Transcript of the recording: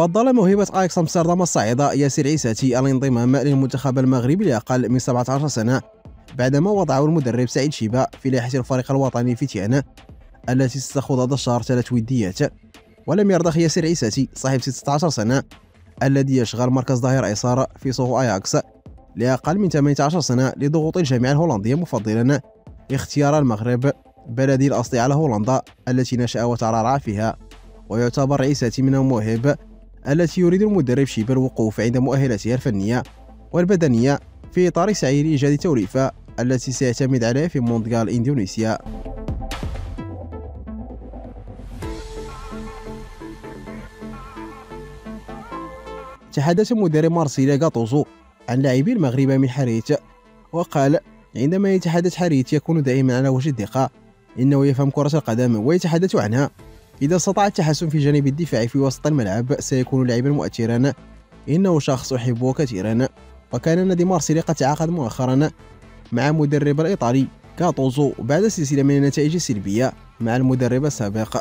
فضل موهبة أياكس أمستردام الصاعدة ياسر عيساتي الانضمام للمنتخب المغربي لأقل من 17 سنة بعدما وضعه المدرب سعيد شيبة في لائحة الفريق الوطني في تيانا التي ستخوض هذا الشهر 3 وديات. ولم يرضخ ياسر عيساتي صاحب 16 سنة الذي يشغل مركز ظهير أيسر في صفوف أياكس لأقل من 18 سنة لضغوط الجامعة الهولندية، مفضلا اختيار المغرب بلده الأصلي على هولندا التي نشأ وترعرع فيها. ويعتبر عيساتي من المواهب التي يريد المدرب شيبة الوقوف عند مؤهلاتها الفنية والبدنية في إطار سعي لإيجاد توليفة التي سيعتمد عليها في مونديال إندونيسيا. تحدث مدرب مارسيليا غاتوزو عن لاعبي المغرب من حريت، وقال: عندما يتحدث حريت يكون دائما على وجه الدقة، إنه يفهم كرة القدم ويتحدث عنها. إذا استطاع التحسن في جانب الدفاع في وسط الملعب سيكون لاعبا مؤثرا، إنه شخص أحبه كثيرا. وكان نادي مارسيليا قد تعاقد مؤخرا مع المدرب الإيطالي غاتوزو بعد سلسلة من النتائج السلبية مع المدرب السابق.